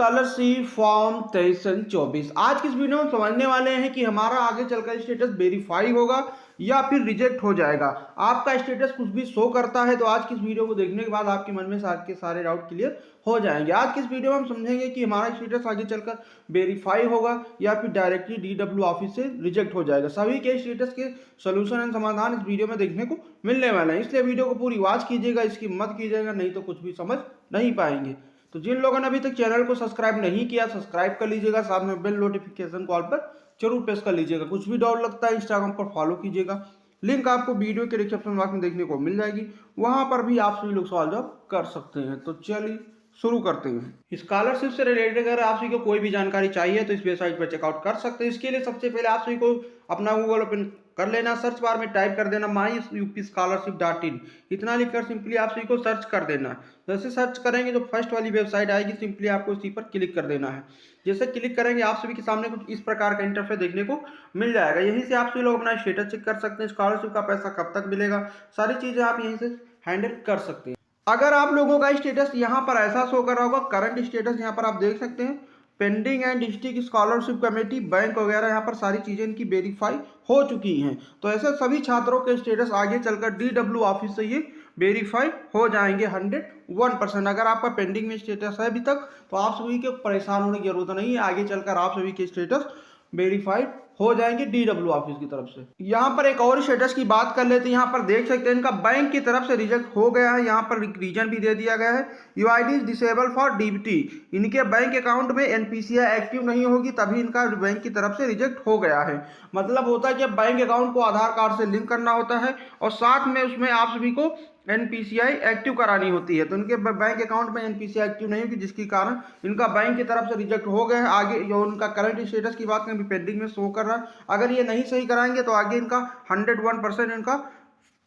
Scholarship form 2324। आज की इस वीडियो में समझने वाले हैं कि हमारा आगे चलकर स्टेटस वेरीफाई होगा या फिर रिजेक्ट हो जाएगा। आपका स्टेटस कुछ भी शो करता है तो आज की इस वीडियो को देखने के बाद आपके मन में के सारे डाउट क्लियर हो जाएंगे। आज की इस वीडियो में हम समझेंगे कि हमारा स्टेटस आगे चलकर वेरीफाई होगा या फिर डायरेक्टली DW ऑफिस से रिजेक्ट हो जाएगा। सभी के स्टेटस के सोल्यूशन एंड समाधान इस वीडियो में देखने को मिलने वाला है, इसलिए वीडियो को पूरी वॉच कीजिएगा, इसकी मत कीजिएगा, नहीं तो कुछ भी समझ नहीं पाएंगे। तो जिन लोगों ने अभी तक चैनल को सब्सक्राइब नहीं किया सब्सक्राइब कर लीजिएगा, साथ में बेल नोटिफिकेशन कॉल पर जरूर प्रेस कर लीजिएगा। कुछ भी डाउट लगता है इंस्टाग्राम पर फॉलो कीजिएगा, लिंक आपको वीडियो के डिस्क्रिप्शन बॉक्स में देखने को मिल जाएगी, वहां पर भी आप सभी लोग सवाल जवाब कर सकते हैं। तो चलिए शुरू करते हैं। स्कॉलरशिप से रिलेटेड अगर आप सभी को कोई भी जानकारी चाहिए तो इस वेबसाइट पर चेकआउट कर सकते हैं। इसके लिए सबसे पहले आप सभी को अपना गूगल ओपन कर लेना, सर्च बार में टाइप कर देना myupscholarship.in, इतना लिखकर सिंपली आप सभी को सर्च कर देना। जैसे सर्च करेंगे जो फर्स्ट वाली वेबसाइट आएगी सिंपली आपको उसी पर क्लिक कर देना है। जैसे क्लिक करेंगे आप सभी के सामने कुछ इस प्रकार का इंटरफेस देखने को मिल जाएगा। यहीं से आप सभी लोग अपना स्टेटस चेक कर सकते हैं, स्कॉलरशिप का पैसा कब तक मिलेगा, सारी चीजें आप यहीं से हैंडल कर सकते हैं। अगर आप लोगों का स्टेटस यहाँ पर ऐसा शो कर रहा होगा, करंट स्टेटस यहाँ पर आप देख सकते हैं, pending and district scholarship committee bank वगैरह, यहाँ पर सारी चीजें इनकी वेरीफाई हो चुकी हैं। तो ऐसे सभी छात्रों के स्टेटस आगे चलकर DW ऑफिस से ये वेरीफाई हो जाएंगे 101%। अगर आपका पेंडिंग में स्टेटस है अभी तक तो आप सभी के परेशान होने की जरूरत नहीं है, आगे चलकर आप सभी के स्टेटस वेरीफाइड हो जाएंगे DW ऑफिस की तरफ से। यहाँ पर एक और स्टेटस की बात कर लेते हैं। यहाँ पर देख सकते हैं इनका बैंक की तरफ से रिजेक्ट हो गया है, यहाँ पर रीजन भी दे दिया गया है, UID is disable for DBT। इनके बैंक अकाउंट में NPCI एक्टिव नहीं होगी, तभी इनका बैंक की तरफ से रिजेक्ट हो गया है। मतलब होता है कि बैंक अकाउंट को आधार कार्ड से लिंक करना होता है और साथ में उसमें आप सभी को NPCI एक्टिव करानी होती है, तो इनके बैंक अकाउंट में NPCI एक्टिव नहीं होगी, जिसके कारण इनका बैंक की तरफ से रिजेक्ट हो गया है। आगे जो उनका करंट स्टेटस की बात करें पेंडिंग में शो कर रहा है, अगर ये नहीं सही कराएंगे तो आगे इनका 101% इनका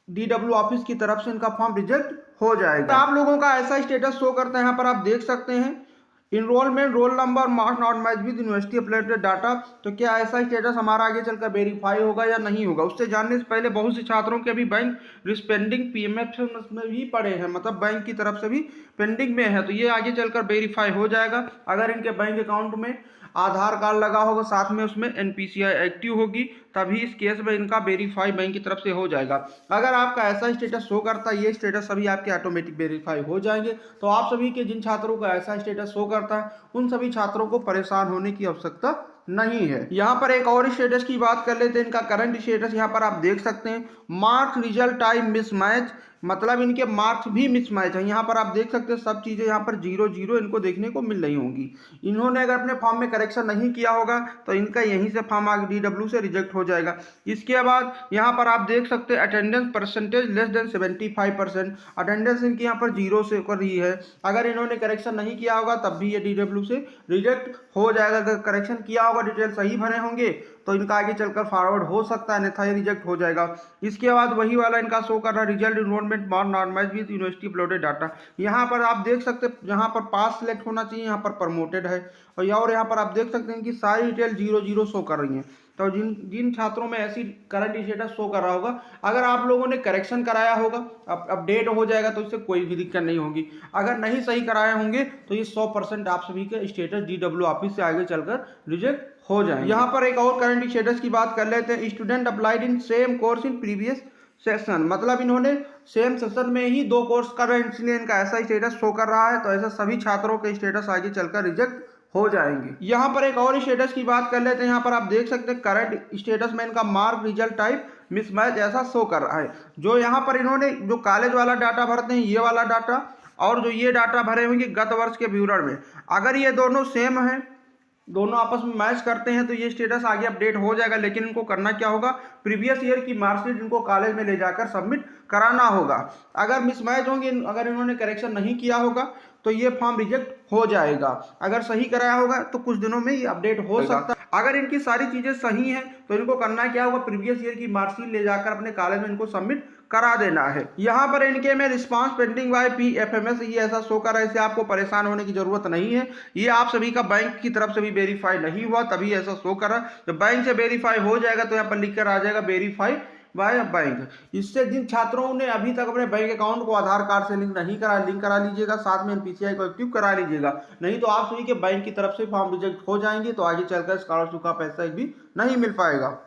DW ऑफिस की तरफ से इनका फॉर्म रिजेक्ट हो जाएगा। तो आप लोगों का ऐसा स्टेटस शो करता है, यहाँ पर आप देख सकते हैं enrolment roll number marks not match with university updated data. तो क्या ऐसा स्टेटस हमारा आगे चलकर वेरीफाई होगा या नहीं होगा, उससे जानने से पहले बहुत से छात्रों के अभी बैंक रिस्पेंडिंग PMF में भी पड़े हैं, मतलब बैंक की तरफ से भी पेंडिंग में है, तो ये आगे चलकर वेरीफाई हो जाएगा। अगर इनके बैंक अकाउंट में आधार कार्ड लगा होगा, साथ में उसमें NPCI एक्टिव होगी, तभी इस केस में इनका वेरीफाई बैंक की तरफ से हो जाएगा। अगर आपका ऐसा स्टेटस शो करता है, ये स्टेटस सभी आपके ऑटोमेटिक वेरीफाई हो जाएंगे। तो आप सभी के जिन छात्रों का ऐसा स्टेटस शो करता है उन सभी छात्रों को परेशान होने की आवश्यकता नहीं है। यहाँ पर एक और स्टेटस की बात कर लेते हैं। इनका करंट स्टेटस यहाँ पर आप देख सकते हैं, मार्क्स रिजल्ट टाइम मिसमैच, मतलब इनके मार्क्स भी मिसमैच है। यहाँ पर आप देख सकते हैं सब चीजें यहाँ पर 0-0 इनको देखने को मिल रही होंगी। इन्होंने अगर अपने फॉर्म में करेक्शन नहीं किया होगा तो इनका यहीं से फॉर्म आगे DW से रिजेक्ट हो जाएगा। इसके बाद यहाँ पर आप देख सकते हैं attendance percentage less than 75%, attendance इनकी यहाँ पर 0 से कर रही है। अगर इन्होंने करेक्शन नहीं किया होगा तब भी ये DW से रिजेक्ट हो जाएगा। अगर करेक्शन किया होगा, डिटेल सही भरे होंगे तो इनका आगे चलकर फॉरवर्ड हो सकता है, अन्यथा ये रिजेक्ट हो जाएगा। इसके बाद वही वाला इनका शो कर रहा है result enrolment marks not match with university uploaded data. यहाँ पर आप देख सकते हैं यहाँ पर पास सिलेक्ट होना चाहिए, यहाँ पर प्रमोटेड है, और यहाँ पर आप देख सकते हैं कि सारी डिटेल 0-0 शो कर रही है। तो जिन छात्रों में ऐसी करंट स्टेटस शो कर रहा होगा, अगर आप लोगों ने करेक्शन कराया होगा, अपडेट हो जाएगा तो इससे कोई भी दिक्कत नहीं होगी। अगर नहीं सही कराए होंगे तो ये 100% आप सभी के स्टेटस DW ऑफिस से आगे चलकर रिजेक्ट हो जाए। यहाँ पर एक और करंट स्टेटस की बात कर लेते हैं। Student applied in same course in previous session, मतलब इन्होंने सेम सेशन में ही 2 कोर्स कर रहे हैं, इसलिए इनका ऐसा स्टेटस शो कर रहा है। तो ऐसा सभी छात्रों के स्टेटस आगे चलकर रिजेक्ट हो जाएंगे। यहाँ पर एक और स्टेटस की बात कर लेते हैं। यहाँ पर आप देख सकते हैं करंट स्टेटस में इनका मार्क रिजल्ट टाइप मिसमैच ऐसा शो कर रहा है। जो यहाँ पर इन्होंने जो कॉलेज वाला डाटा भरते हैं, ये वाला डाटा, और जो ये डाटा भरे होंगे गत वर्ष के विवरण में, अगर ये दोनों सेम है, दोनों आपस में मैच करते हैं तो ये स्टेटस आगे अपडेट हो जाएगा। लेकिन इनको करना क्या होगा, प्रीवियस ईयर की मार्कशीट इनको कॉलेज में ले जाकर सबमिट कराना होगा। अगर मिसमैच होंगे, अगर इन्होंने करेक्शन नहीं किया होगा तो ये फॉर्म रिजेक्ट हो जाएगा। अगर सही कराया होगा तो कुछ दिनों में ये अपडेट हो सकता है। अगर इनकी सारी चीजें सही हैं तो इनको करना क्या होगा, प्रीवियस ईयर की मार्कशीट ले जाकर अपने कॉलेज में इनको सबमिट करा देना है। यहाँ पर इनके में रिस्पांस पेंडिंग बाय PFMS ये ऐसा शो कर रहा है, इससे आपको परेशान होने की जरूरत नहीं है। ये आप सभी का बैंक की तरफ से भी वेरीफाई नहीं हुआ, तभी ऐसा शो कर रहा है। जब बैंक से वेरीफाई हो जाएगा तो यहाँ पर लिख कर आ जाएगा वेरीफाई वाया बैंक। इससे जिन छात्रों ने अभी तक अपने बैंक अकाउंट को आधार कार्ड से लिंक करा लीजिएगा, साथ में एनपीसीआई को एक्टिव करा लीजिएगा, नहीं तो आप सभी के बैंक की तरफ से फॉर्म रिजेक्ट हो जाएंगे, तो आगे चलकर स्कॉलरशिप का पैसा भी नहीं मिल पाएगा।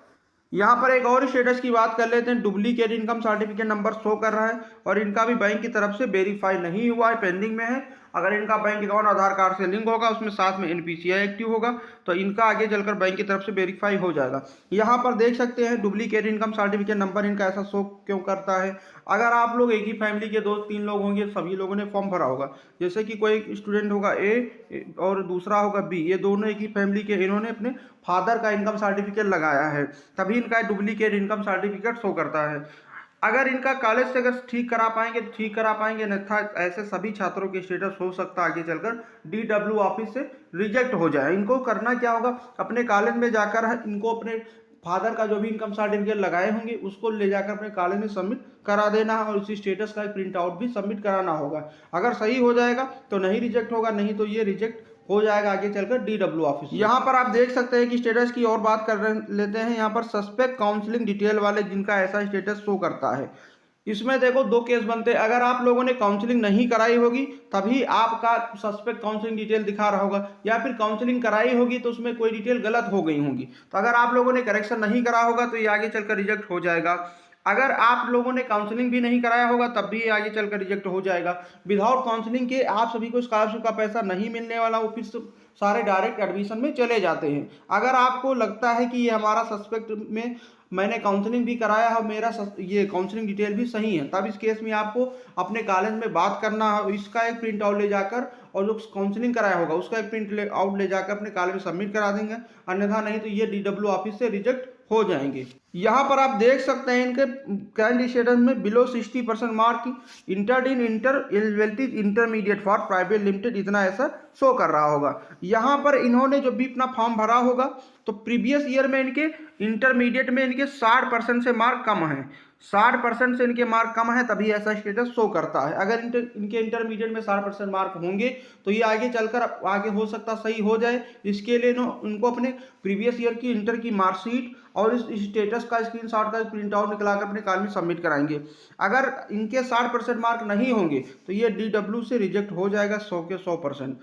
यहाँ पर एक और स्टेटस की बात कर लेते हैं। Duplicate income certificate number show कर रहा है और इनका भी बैंक की तरफ से वेरीफाई नहीं हुआ है, पेंडिंग में है। अगर इनका बैंक अकाउंट आधार कार्ड से लिंक होगा, उसमें साथ में एनपीसीआई एक्टिव होगा, तो इनका आगे चलकर बैंक की तरफ से वेरीफाई हो जाएगा। यहाँ पर देख सकते हैं डुप्लीकेट इनकम सर्टिफिकेट नंबर इनका ऐसा शो क्यों करता है। अगर आप लोग एक ही फैमिली के 2-3 लोग होंगे, सभी लोगों ने फॉर्म भरा होगा, जैसे कि कोई स्टूडेंट होगा ए और दूसरा होगा बी, ये दोनों एक ही फैमिली के, इन्होंने अपने फादर का इनकम सर्टिफिकेट लगाया है, तभी इनका डुप्लीकेट इनकम सर्टिफिकेट शो करता है। अगर इनका कॉलेज से अगर ठीक करा पाएंगे तो ठीक करा पाएंगे, अन्यथा ऐसे सभी छात्रों के स्टेटस हो सकता है आगे चलकर DW ऑफिस से रिजेक्ट हो जाए। इनको करना क्या होगा, अपने कॉलेज में जाकर इनको अपने फादर का जो भी इनकम सर्टिफिकेट लगाए होंगे उसको ले जाकर अपने कॉलेज में सबमिट करा देना है, और उसी स्टेटस का प्रिंट आउट भी सबमिट कराना होगा। अगर सही हो जाएगा तो नहीं रिजेक्ट होगा, नहीं तो ये रिजेक्ट हो जाएगा आगे चलकर DW ऑफिस। यहाँ पर आप देख सकते हैं कि स्टेटस की और बात कर लेते हैं। यहाँ पर सस्पेक्ट काउंसलिंग डिटेल वाले जिनका ऐसा स्टेटस शो करता है, इसमें देखो 2 केस बनते हैं। अगर आप लोगों ने काउंसलिंग नहीं कराई होगी तभी आपका सस्पेक्ट काउंसलिंग डिटेल दिखा रहा होगा, या फिर काउंसलिंग कराई होगी तो उसमें कोई डिटेल गलत हो गई होंगी। तो अगर आप लोगों ने करेक्शन नहीं करा होगा तो ये आगे चलकर रिजेक्ट हो जाएगा। अगर आप लोगों ने काउंसलिंग भी नहीं कराया होगा तब भी ये आगे चलकर रिजेक्ट हो जाएगा। विदाउट काउंसलिंग के आप सभी को स्कॉलरशिप का पैसा नहीं मिलने वाला, वो फिर सारे डायरेक्ट एडमिशन में चले जाते हैं। अगर आपको लगता है कि ये हमारा सस्पेक्ट में मैंने काउंसलिंग भी कराया है, मेरा ये काउंसलिंग डिटेल भी सही है, तब इस केस में आपको अपने कॉलेज में बात करना है, इसका एक प्रिंट आउट ले जाकर, और जो काउंसलिंग कराया होगा उसका एक प्रिंट आउट ले जाकर अपने कॉलेज में सबमिट करा देंगे, अन्यथा नहीं तो ये DW ऑफिस से रिजेक्ट हो जाएंगे। यहाँ पर आप देख सकते हैं इनके करंट स्टेटस में below 60% mark entered in inter eligibility intermediate for private limited, इतना ऐसा शो कर रहा होगा। यहाँ पर इन्होंने जो भी अपना फॉर्म भरा होगा तो प्रीवियस ईयर में इनके इंटरमीडिएट में इनके 60% से मार्क कम है, 60% से इनके मार्क कम है, तभी ऐसा स्टेटस शो करता है। अगर इनके इंटरमीडिएट में 60% मार्क होंगे तो ये आगे चलकर आगे हो सकता सही हो जाए। इसके लिए उनको अपने प्रीवियस ईयर की इंटर की मार्कशीट और इस स्टेटस का स्क्रीनशॉट का प्रिंट आउट निकलाकर अपने कॉलेज में सबमिट कराएंगे। अगर इनके 60% मार्क नहीं होंगे तो ये DW से रिजेक्ट हो जाएगा 100 के 100%।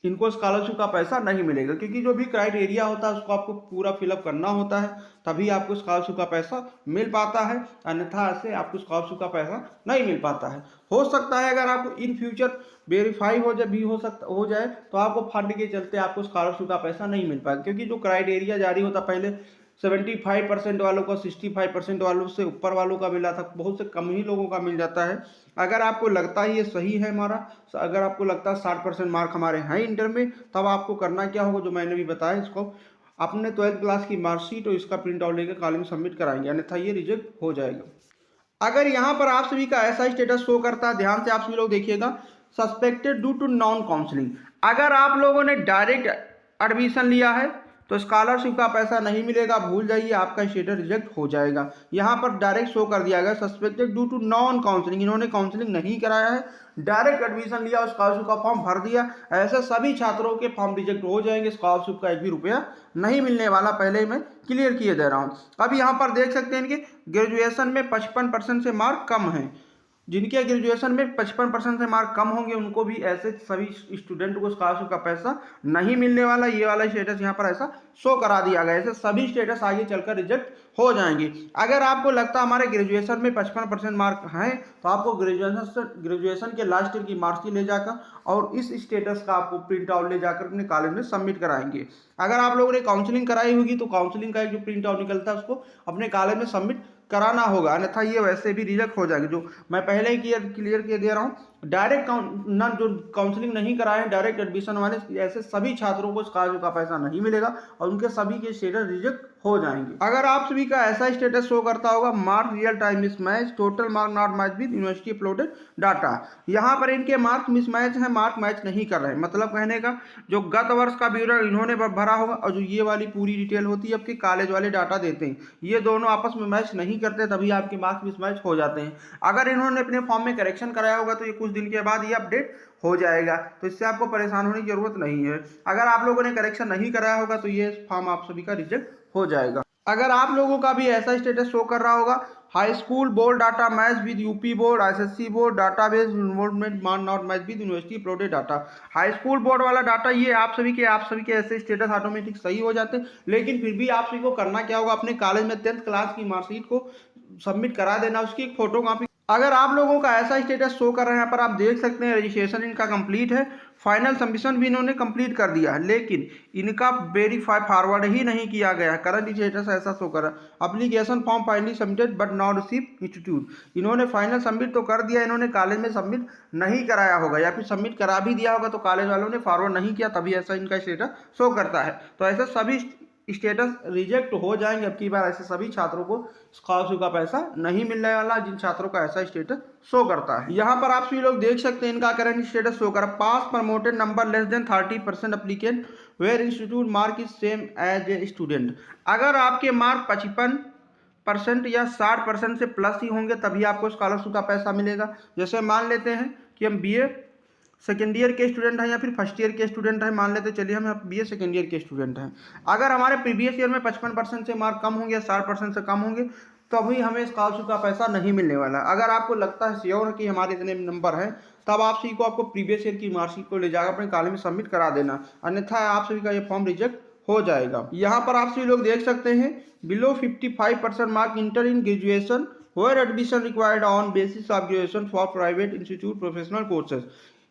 इनको स्कॉलरशिप का पैसा नहीं मिलेगा, क्योंकि जो भी क्राइटेरिया होता है उसको आपको पूरा फिलअप करना होता है, तभी आपको स्कॉलरशिप का पैसा मिल पाता है, अन्यथा ऐसे आपको स्कॉलरशिप का पैसा नहीं मिल पाता है। हो सकता है अगर आपको इन फ्यूचर वेरीफाई हो जाए तो आपको फंड के चलते आपको स्कॉलरशिप का पैसा नहीं मिल पाएगा, क्योंकि जो क्राइटेरिया जारी होता पहले 75% वालों को 65% वालों से ऊपर वालों का मिला था, बहुत से कम ही लोगों का मिल जाता है। अगर आपको लगता है ये सही है हमारा, अगर आपको लगता है 60% मार्क हमारे हैं इंटर में, तब आपको करना क्या होगा जो मैंने भी बताया, इसको अपने 12th क्लास की मार्कशीट और इसका प्रिंट आउट लेकर कॉलेज में सबमिट कराएंगे, अन्यथा ये रिजेक्ट हो जाएगा। अगर यहाँ पर आप सभी का ऐसा स्टेटस शो करता है, ध्यान से आप सभी लोग देखिएगा, suspected due to non counselling. अगर आप लोगों ने डायरेक्ट एडमिशन लिया है तो स्कॉलरशिप का पैसा नहीं मिलेगा, भूल जाइए, आपका स्टेटस रिजेक्ट हो जाएगा। यहाँ पर डायरेक्ट शो कर दिया गया suspected due to non counselling, इन्होंने काउंसलिंग नहीं कराया है, डायरेक्ट एडमिशन लिया, स्कॉलरशिप का फॉर्म भर दिया, ऐसे सभी छात्रों के फॉर्म रिजेक्ट हो जाएंगे, स्कॉलरशिप का 1 भी रुपया नहीं मिलने वाला, पहले ही मैं क्लियर किए दे रहा हूँ। अब यहाँ पर देख सकते हैं इनके ग्रेजुएशन में 55% से मार्क कम है, जिनके ग्रेजुएशन में 55% से मार्क कम होंगे उनको भी ऐसे सभी स्टूडेंट को स्कॉलरशिप का पैसा नहीं मिलने वाला। ये वाला स्टेटस यहाँ पर ऐसा शो करा दिया गया, ऐसे सभी स्टेटस आगे चलकर रिजेक्ट हो जाएंगे। अगर आपको लगता है हमारे ग्रेजुएशन में 55% मार्क हैं तो आपको ग्रेजुएशन के लास्ट ईयर की मार्कशीट ले जाकर और इस स्टेटस का आपको प्रिंट आउट ले जाकर अपने कॉलेज में सबमिट कराएंगे। अगर आप लोगों ने काउंसलिंग कराई होगी तो काउंसलिंग का एक जो प्रिंट आउट निकलता है उसको अपने कॉलेज में सबमिट कराना होगा, अन्यथा ये वैसे भी रिजेक्ट हो जाएंगे। जो मैं पहले ही क्लियर किए दे रहा हूँ, डायरेक्ट जो काउंसलिंग नहीं कराए डायरेक्ट एडमिशन वाले, ऐसे सभी छात्रों को स्कॉलरशिप का पैसा नहीं मिलेगा और उनके सभी के स्टेटस रिजेक्ट हो जाएंगे। अगर आप सभी का ऐसा स्टेटस शो करता होगा mark real time mismatch, total mark not match with university uploaded data, यहाँ पर इनके मार्क मिसमैच है, मार्क मैच नहीं कर रहे हैं, मतलब कहने का जो गत वर्ष का विवरण इन्होंने भरा होगा और जो ये वाली पूरी डिटेल होती है आपके कॉलेज वाले डाटा देते हैं, ये दोनों आपस में मैच नहीं करते, तभी आपके मार्क्स मिसमैच हो जाते हैं। अगर इन्होंने अपने फॉर्म में करेक्शन कराया होगा तो ये कुछ दिन के बाद ये अपडेट हो जाएगा, तो इससे आपको परेशान होने की जरूरत नहीं है। अगर आप लोगों ने करेक्शन नहीं कराया होगा तो ये फॉर्म आप सभी का रिजेक्ट हो जाएगा। अगर आप लोगों का भी ऐसा स्टेटस शो कर रहा होगा, high school board data match with UP board, SSC board database involvement not match with university prodded data. High school board वाला डाटा ये आप सभी के ऐसे स्टेटस ऑटोमेटिक सही हो जाते हैं, लेकिन फिर भी आप सभी को करना क्या होगा, अपने कॉलेज में 10th क्लास की मार्कशीट को सबमिट करा देना, उसकी एक फोटो कॉपी। अगर आप लोगों का ऐसा स्टेटस शो कर रहे हैं, यहाँ पर आप देख सकते हैं रजिस्ट्रेशन इनका कंप्लीट है, फाइनल सबमिशन भी इन्होंने कंप्लीट कर दिया है, लेकिन इनका वेरीफाई फॉरवर्ड ही नहीं किया गया है। करंट स्टेटस ऐसा शो कर रहा है, application form finally submitted but not receive institute. इन्होंने फाइनल सबमिट तो कर दिया, इन्होंने कॉलेज में सबमिट नहीं कराया होगा, या फिर सबमिट करा भी दिया होगा तो कॉलेज वालों ने फॉरवर्ड नहीं किया, तभी ऐसा इनका स्टेटस शो करता है। तो ऐसे सभी स्टेटस रिजेक्ट हो जाएंगे। अब की बार ऐसे सभी छात्रों को स्कॉलरशिप का पैसा नहीं मिलने वाला, जिन छात्रों का ऐसा स्टेटस शो करता है। यहाँ पर आप सभी लोग देख सकते हैं इनका करंट स्टेटस शो कर pass promoted number less than 30% applicant where institute mark is same as a student. अगर आपके मार्क 55% या 60% से प्लस ही होंगे तभी आपको स्कॉलरशिप का पैसा मिलेगा। जैसे मान लेते हैं कि हम बीए सेकेंड ईयर के स्टूडेंट हैं या फिर फर्स्ट ईयर के स्टूडेंट हैं, मान लेते चलिए हम बीए सेकेंड ईयर के स्टूडेंट हैं। अगर हमारे प्रीवियस ईयर में 55% से मार्क कम होंगे या 60% से कम होंगे तो अभी हमें स्कॉलरशिप का पैसा नहीं मिलने वाला। अगर आपको लगता है श्योर है कि हमारे इतने नंबर हैं, तब आप सभी को आपको प्रीवियस ईयर की मार्कशीट को ले जाकर अपने कॉलेज में सबमिट करा देना, अन्यथा आप सभी का ये फॉर्म रिजेक्ट हो जाएगा। यहाँ पर आप सभी लोग देख सकते हैं below 55% mark inter in graduation where admission required on basis of graduation for private institute professional courses.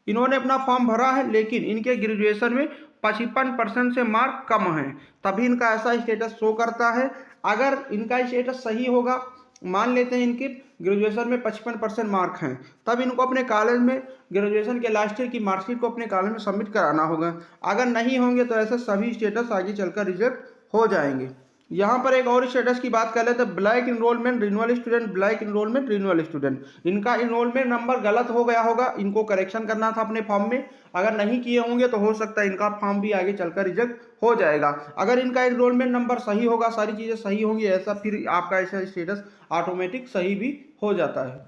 इन्होंने अपना फॉर्म भरा है, लेकिन इनके ग्रेजुएशन में 55% से मार्क कम है, तभी इनका ऐसा स्टेटस शो करता है। अगर इनका स्टेटस सही होगा, मान लेते हैं इनके ग्रेजुएशन में 55% मार्क हैं, तब इनको अपने कॉलेज में ग्रेजुएशन के लास्ट ईयर की मार्कशीट को अपने कॉलेज में सबमिट कराना होगा। अगर नहीं होंगे तो ऐसे सभी स्टेटस आगे चलकर रिजेक्ट हो जाएंगे। यहाँ पर एक और स्टेटस की बात कर लेते हैं, black enrolment renewal student, black enrolment renewal student. इनका इनरोलमेंट नंबर गलत हो गया होगा, इनको करेक्शन करना था अपने फॉर्म में, अगर नहीं किए होंगे तो हो सकता है इनका फॉर्म भी आगे चलकर रिजेक्ट हो जाएगा। अगर इनका इनरोलमेंट नंबर सही होगा, सारी चीज़ें सही होंगी, ऐसा फिर आपका ऐसा स्टेटस ऑटोमेटिक सही भी हो जाता है।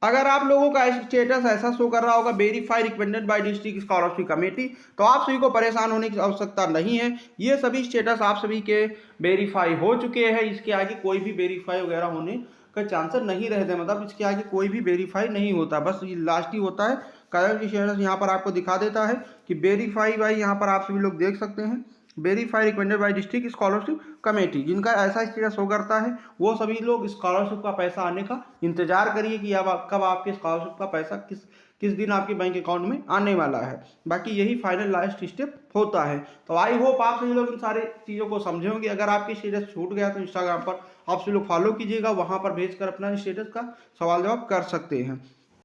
अगर आप लोगों का स्टेटस ऐसा शो कर रहा होगा verify recommended by district scholarship committee, तो आप सभी को परेशान होने की आवश्यकता नहीं है। ये सभी स्टेटस आप सभी के वेरीफाई हो चुके हैं, इसके आगे कोई भी वेरीफाई वगैरह होने का चांसेस नहीं रहते, मतलब इसके आगे कोई भी वेरीफाई नहीं होता, बस ये लास्ट ही होता है। करंट स्टेटस यहाँ पर आपको दिखा देता है कि वेरीफाई बाई, यहाँ पर आप सभी लोग देख सकते हैं verify recommended by district scholarship committee. जिनका ऐसा स्टेटस शो करता है वो सभी लोग स्कॉलरशिप का पैसा आने का इंतजार करिए कि अब कब आपके स्कॉलरशिप का पैसा किस दिन आपके बैंक अकाउंट में आने वाला है। बाकी यही फाइनल लास्ट स्टेप होता है। तो आई होप आप सभी लोग इन सारे चीज़ों को समझे होंगे। अगर आपके स्टेटस छूट गया तो इंस्टाग्राम पर आप सभी लोग फॉलो कीजिएगा, वहाँ पर भेजकर अपना स्टेटस का सवाल जवाब कर सकते हैं।